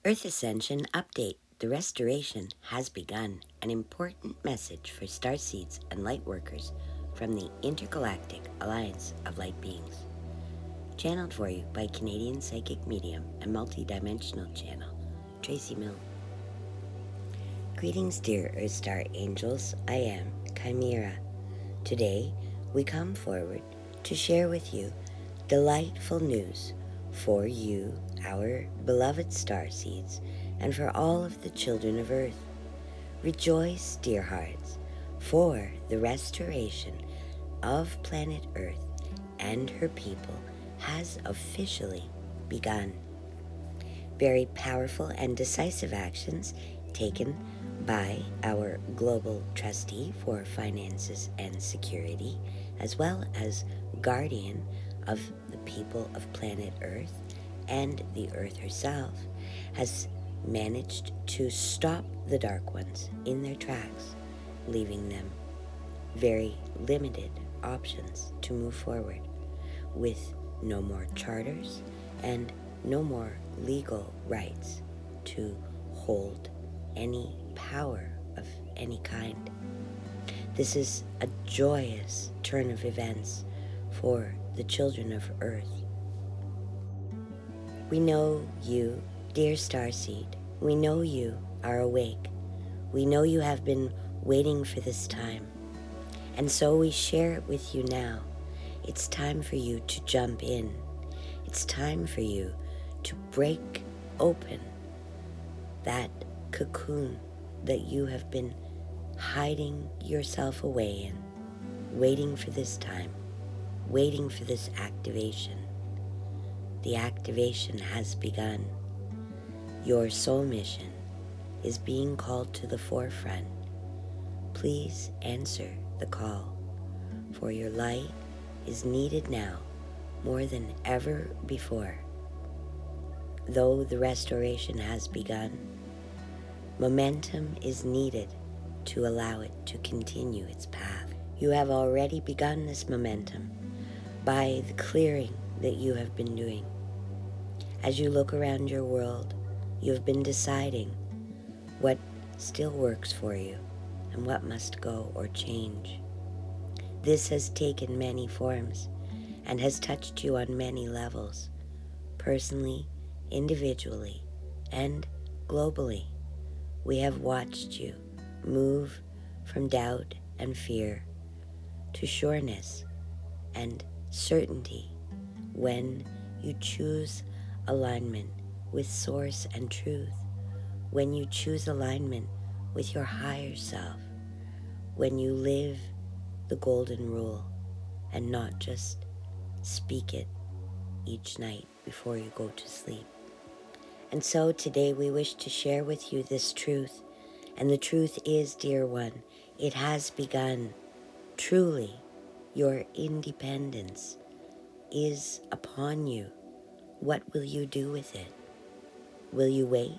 Earth Ascension Update. The restoration has begun. An important message for starseeds and lightworkers from the Intergalactic Alliance of Light Beings. Channeled for you by Canadian psychic medium and multidimensional channel, Tracey Milne. Greetings, dear Earth Star Angels. I am Chimera. Today, we come forward to share with you delightful news for you, our beloved starseeds, and for all of the children of Earth. Rejoice, dear hearts, for the restoration of planet Earth and her people has officially begun. Very powerful and decisive actions taken by our global trustee for finances and security, as well as guardian of the people of planet Earth and the Earth herself, has managed to stop the Dark Ones in their tracks, leaving them very limited options to move forward, with no more charters and no more legal rights to hold any power of any kind. This is a joyous turn of events for the children of Earth. We know you, dear starseed. We know you are awake. We know you have been waiting for this time. And so we share it with you now. It's time for you to jump in. It's time for you to break open that cocoon that you have been hiding yourself away in, waiting for this time, waiting for this activation. The activation has begun. Your soul mission is being called to the forefront. Please answer the call, for your light is needed now more than ever before. Though the restoration has begun, momentum is needed to allow it to continue its path. You have already begun this momentum by the clearing that you have been doing. As you look around your world, you have been deciding what still works for you and what must go or change. This has taken many forms and has touched you on many levels, personally, individually, and globally. We have watched you move from doubt and fear to sureness and certainty when you choose alignment with Source and Truth, when you choose alignment with your higher self, when you live the golden rule and not just speak it each night before you go to sleep. And so today we wish to share with you this truth. And the truth is, dear one, it has begun. Truly, your independence is upon you. What will you do with it? Will you wait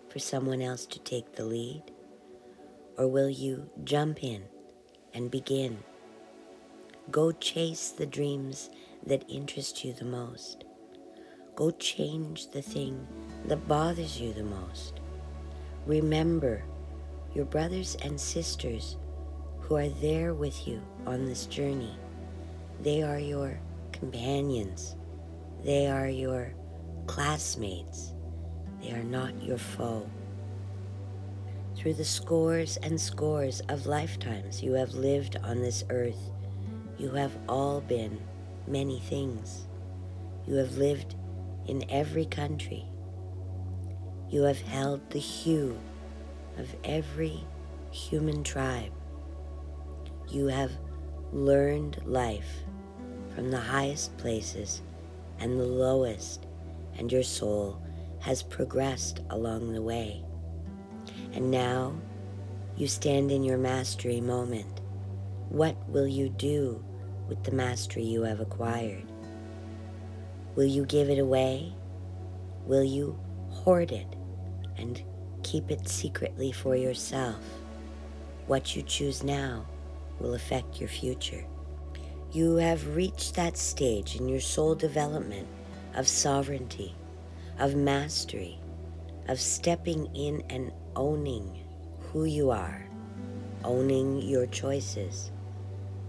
for someone else to take the lead? Or will you jump in and begin? Go chase the dreams that interest you the most. Go change the thing that bothers you the most. Remember your brothers and sisters who are there with you on this journey. They are your companions. They are your classmates. They are not your foe. Through the scores and scores of lifetimes you have lived on this earth, you have all been many things. You have lived in every country. You have held the hue of every human tribe. You have learned life from the highest places and the lowest, and your soul has progressed along the way. And now you stand in your mastery moment. What will you do with the mastery you have acquired? Will you give it away? Will you hoard it and keep it secretly for yourself? What you choose now will affect your future. You have reached that stage in your soul development of sovereignty, of mastery, of stepping in and owning who you are, owning your choices,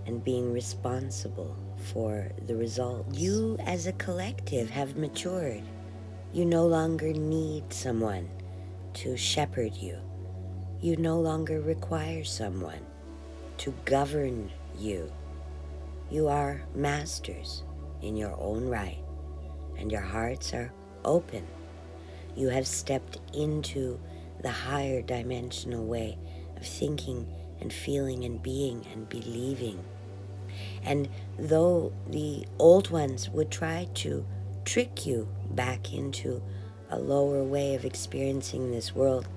and being responsible for the results. You as a collective have matured. You no longer need someone to shepherd you. You no longer require someone to govern you. You are masters in your own right, and your hearts are open. You have stepped into the higher dimensional way of thinking and feeling and being and believing. And though the old ones would try to trick you back into a lower way of experiencing this world,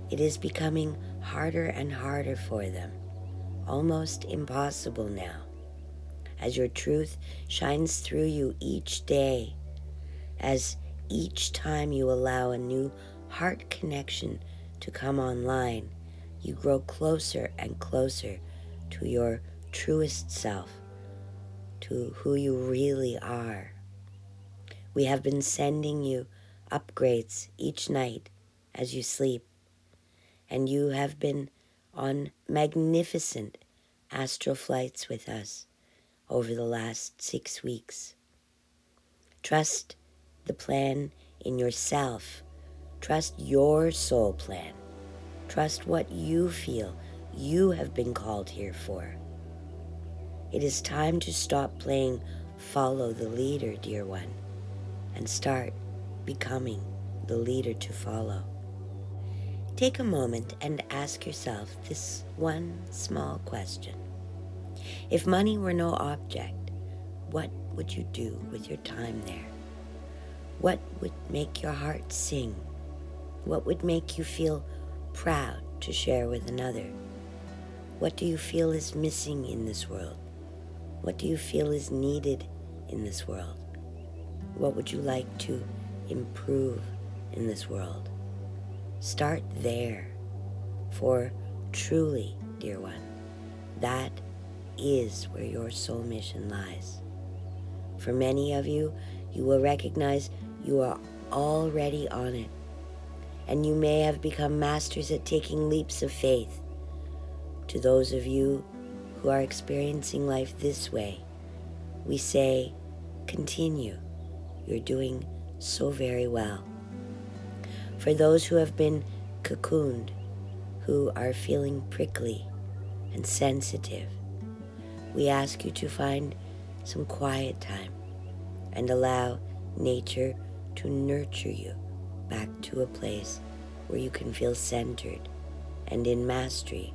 it is becoming harder and harder for them, almost impossible now, as your truth shines through you each day, as each time you allow a new heart connection to come online, you grow closer and closer to your truest self, to who you really are. We have been sending you upgrades each night as you sleep, and you have been on magnificent astral flights with us over the last 6 weeks. Trust the plan in yourself. Trust your soul plan. Trust what you feel you have been called here for. It is time to stop playing follow the leader, dear one, and start becoming the leader to follow. Take a moment and ask yourself this one small question. If money were no object, what would you do with your time there? What would make your heart sing? What would make you feel proud to share with another? What do you feel is missing in this world? What do you feel is needed in this world? What would you like to improve in this world? Start there, for truly, dear one, that is where your soul mission lies. For many of you, you will recognize you are already on it, and you may have become masters at taking leaps of faith. To those of you who are experiencing life this way, we say, continue. You're doing so very well. For those who have been cocooned, who are feeling prickly and sensitive, we ask you to find some quiet time and allow nature to nurture you back to a place where you can feel centered and in mastery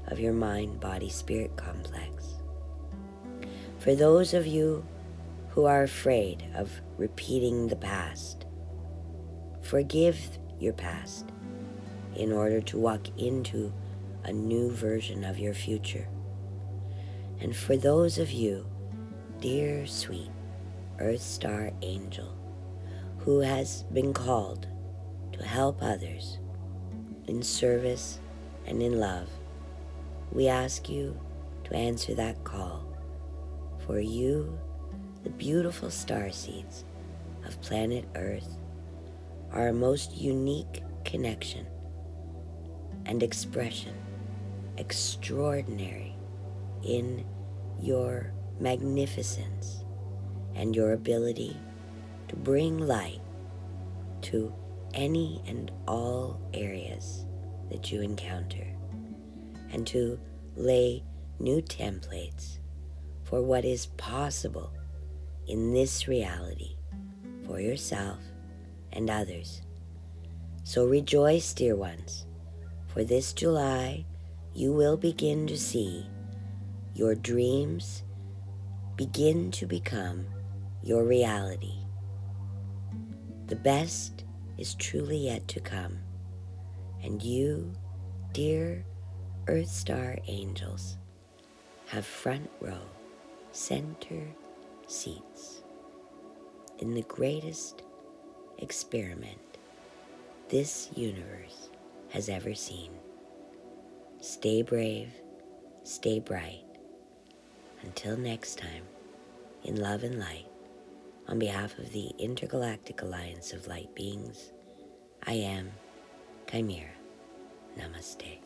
of your mind-body-spirit complex. For those of you who are afraid of repeating the past, forgive your past in order to walk into a new version of your future. And for those of you, dear sweet Earth Star Angel, who has been called to help others in service and in love, we ask you to answer that call. For you, the beautiful starseeds of planet Earth, are a most unique connection and expression, extraordinary in your magnificence and your ability to bring light to any and all areas that you encounter, and to lay new templates for what is possible in this reality for yourself and others. So rejoice, dear ones, for this July you will begin to see your dreams begin to become your reality. The best is truly yet to come, and you, dear Earth Star Angels, have front row, center seats in the greatest experiment this universe has ever seen. Stay brave, stay bright. Until next time, in love and light, on behalf of the Intergalactic Alliance of Light Beings, I am Chimera. Namaste.